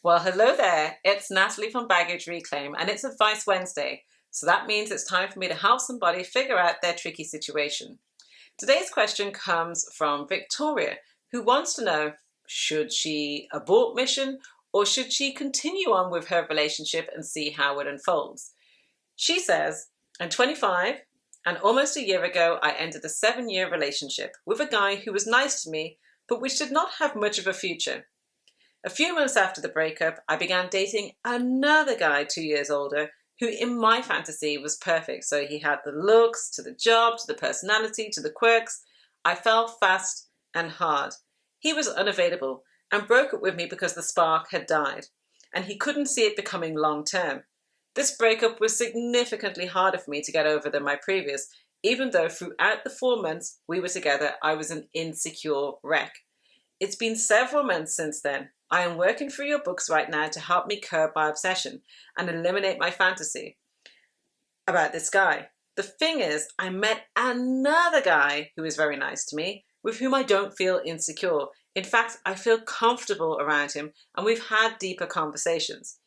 Well, hello there. It's Natalie from Baggage Reclaim, and it's Advice Wednesday. So that means it's time for me to help somebody figure out their tricky situation. Today's question comes from Victoria, who wants to know, should she abort mission or should she continue on with her relationship and see how it unfolds? She says, I'm 25, and almost a year ago, I ended a 7-year relationship with a guy who was nice to me, but which did not have much of a future. A few months after the breakup, I began dating another guy 2 years older who in my fantasy was perfect. So he had the looks, to the job, to the personality, to the quirks. I fell fast and hard. He was unavailable and broke up with me because the spark had died and he couldn't see it becoming long term. This breakup was significantly harder for me to get over than my previous, even though throughout the 4 months we were together, I was an insecure wreck. It's been several months since then. I am working through your books right now to help me curb my obsession and eliminate my fantasy about this guy. The thing is, I met another guy who is very nice to me, with whom I don't feel insecure. In fact, I feel comfortable around him and we've had deeper conversations.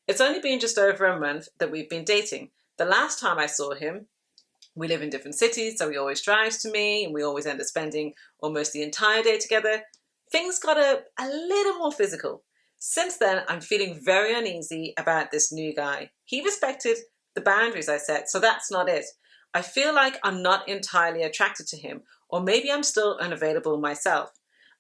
It's only been just over a month that we've been dating. The last time I saw him, we live in different cities, so he always drives to me and we always end up spending almost the entire day together. Things got a little more physical. Since then, I'm feeling very uneasy about this new guy. He respected the boundaries I set, so that's not it. I feel like I'm not entirely attracted to him, or maybe I'm still unavailable myself.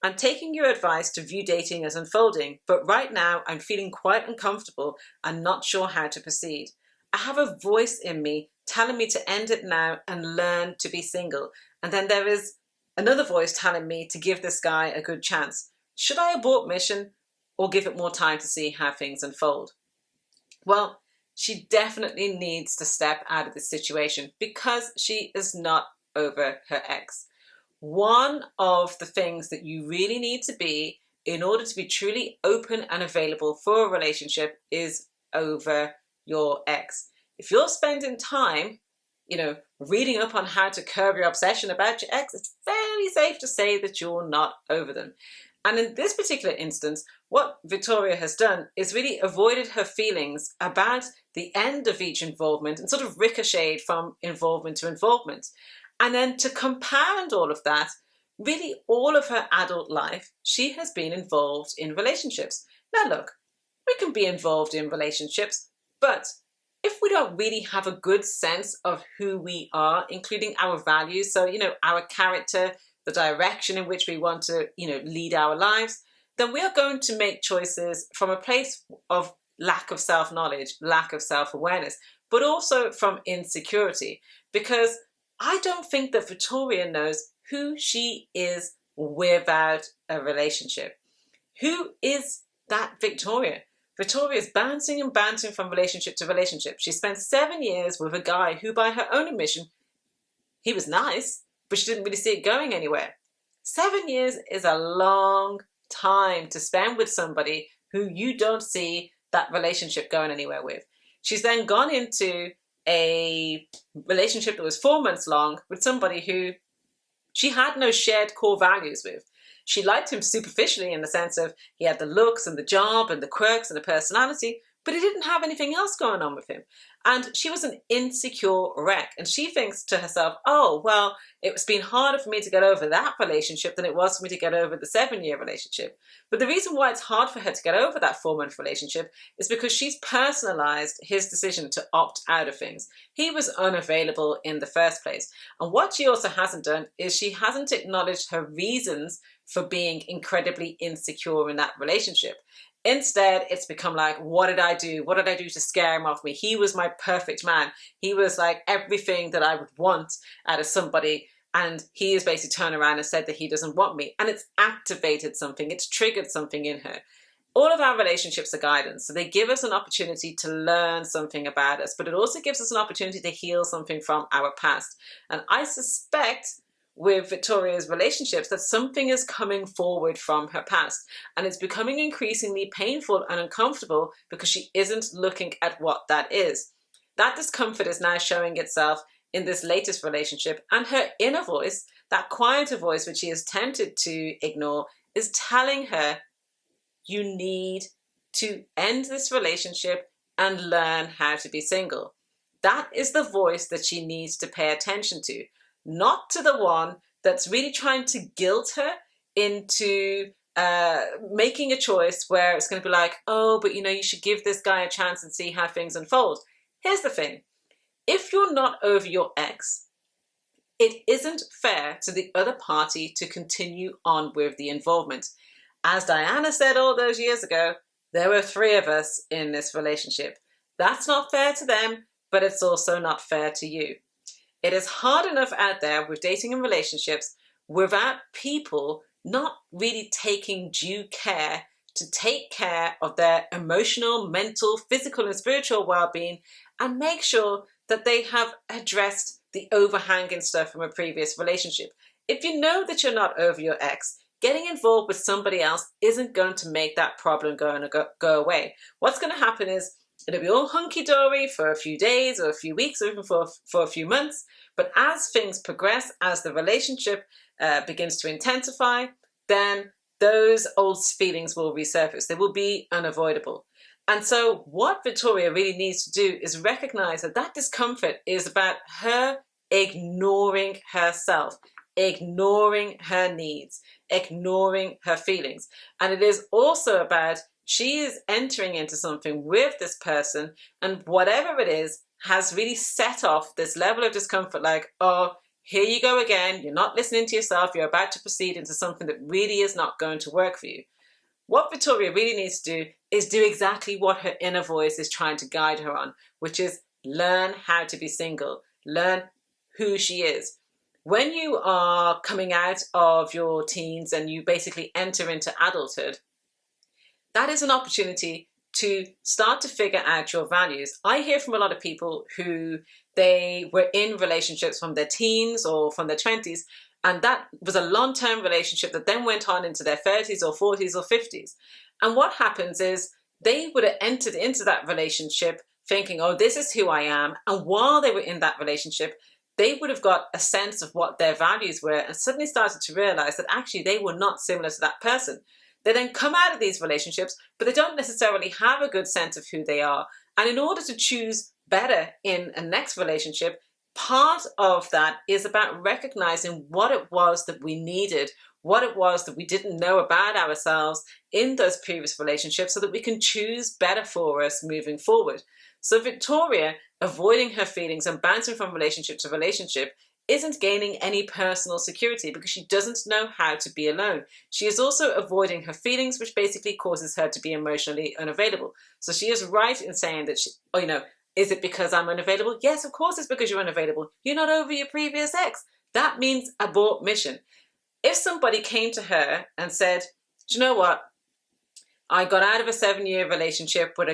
I'm taking your advice to view dating as unfolding, but right now I'm feeling quite uncomfortable and not sure how to proceed. I have a voice in me telling me to end it now and learn to be single. And then there is another voice telling me to give this guy a good chance. Should I abort mission or give it more time to see how things unfold? Well, she definitely needs to step out of this situation because she is not over her ex. One of the things that you really need to be in order to be truly open and available for a relationship is over your ex. If you're spending time reading up on how to curb your obsession about your ex, it's fairly safe to say that you're not over them. And in this particular instance, what Victoria has done is really avoided her feelings about the end of each involvement and sort of ricocheted from involvement to involvement. And then to compound all of that, really all of her adult life, she has been involved in relationships. Now look, we can be involved in relationships, but if we don't really have a good sense of who we are, including our values, so, our character, the direction in which we want to, lead our lives, then we are going to make choices from a place of lack of self-knowledge, lack of self-awareness, but also from insecurity. Because I don't think that Victoria knows who she is without a relationship. Who is that Victoria? Victoria is bouncing and bouncing from relationship to relationship. She spent 7 years with a guy who, by her own admission, he was nice, but she didn't really see it going anywhere. 7 years is a long time to spend with somebody who you don't see that relationship going anywhere with. She's then gone into a relationship that was 4 months long with somebody who she had no shared core values with. She liked him superficially in the sense of he had the looks and the job and the quirks and the personality, but he didn't have anything else going on with him. And she was an insecure wreck. And she thinks to herself, oh, well, it's been harder for me to get over that relationship than it was for me to get over the 7-year relationship. But the reason why it's hard for her to get over that 4-month relationship is because she's personalized his decision to opt out of things. He was unavailable in the first place. And what she also hasn't done is she hasn't acknowledged her reasons for being incredibly insecure in that relationship. Instead, it's become like, what did I do? What did I do to scare him off me? He was my perfect man. He was like everything that I would want out of somebody. And he has basically turned around and said that he doesn't want me. And it's activated something. It's triggered something in her. All of our relationships are guidance. So they give us an opportunity to learn something about us, but it also gives us an opportunity to heal something from our past. And I suspect with Victoria's relationships that something is coming forward from her past and it's becoming increasingly painful and uncomfortable because she isn't looking at what that is. That discomfort is now showing itself in this latest relationship, and her inner voice, that quieter voice which she is tempted to ignore, is telling her, you need to end this relationship and learn how to be single. That is the voice that she needs to pay attention to, not to the one that's really trying to guilt her into making a choice where it's going to be like, oh, but you should give this guy a chance and see how things unfold. Here's the thing. If you're not over your ex, it isn't fair to the other party to continue on with the involvement. As Diana said all those years ago, there were 3 of us in this relationship. That's not fair to them, but it's also not fair to you. It is hard enough out there with dating and relationships without people not really taking due care to take care of their emotional, mental, physical, and spiritual well-being and make sure that they have addressed the overhanging stuff from a previous relationship. If you know that you're not over your ex, getting involved with somebody else isn't going to make that problem go away. What's going to happen is it'll be all hunky-dory for a few days or a few weeks or even for a few months. But as things progress, as the relationship begins to intensify, then those old feelings will resurface. They will be unavoidable. And so what Victoria really needs to do is recognize that that discomfort is about her ignoring herself, ignoring her needs, ignoring her feelings. And it is also about she is entering into something with this person, and whatever it is has really set off this level of discomfort, like, oh, here you go again, you're not listening to yourself, you're about to proceed into something that really is not going to work for you. What Victoria really needs to do is do exactly what her inner voice is trying to guide her on, which is learn how to be single, learn who she is. When you are coming out of your teens and you basically enter into adulthood, that is an opportunity to start to figure out your values. I hear from a lot of people who they were in relationships from their teens or from their 20s, and that was a long-term relationship that then went on into their 30s or 40s or 50s. And what happens is they would have entered into that relationship thinking, oh, this is who I am. And while they were in that relationship, they would have got a sense of what their values were and suddenly started to realize that actually they were not similar to that person. They then come out of these relationships, but they don't necessarily have a good sense of who they are. And in order to choose better in a next relationship, part of that is about recognizing what it was that we needed, what it was that we didn't know about ourselves in those previous relationships so that we can choose better for us moving forward. So Victoria, avoiding her feelings and bouncing from relationship to relationship, isn't gaining any personal security because she doesn't know how to be alone. She is also avoiding her feelings, which basically causes her to be emotionally unavailable. So she is right in saying that is it because I'm unavailable? Yes, of course it's because you're unavailable. You're not over your previous ex. That means abort mission. If somebody came to her and said, do you know what? I got out of a 7-year relationship with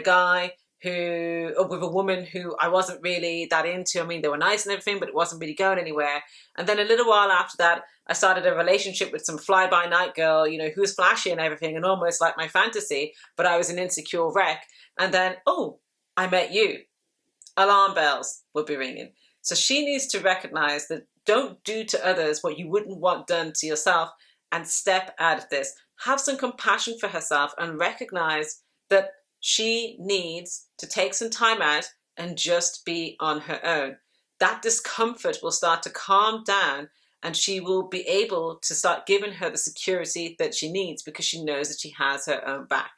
with a woman who I wasn't really that into. I mean, they were nice and everything, but it wasn't really going anywhere. And then a little while after that, I started a relationship with some fly-by-night girl, who was flashy and everything and almost like my fantasy, but I was an insecure wreck. And then, oh, I met you. Alarm bells would be ringing. So she needs to recognize that don't do to others what you wouldn't want done to yourself and step out of this. Have some compassion for herself and recognize that she needs to take some time out and just be on her own. That discomfort will start to calm down and she will be able to start giving her the security that she needs because she knows that she has her own back.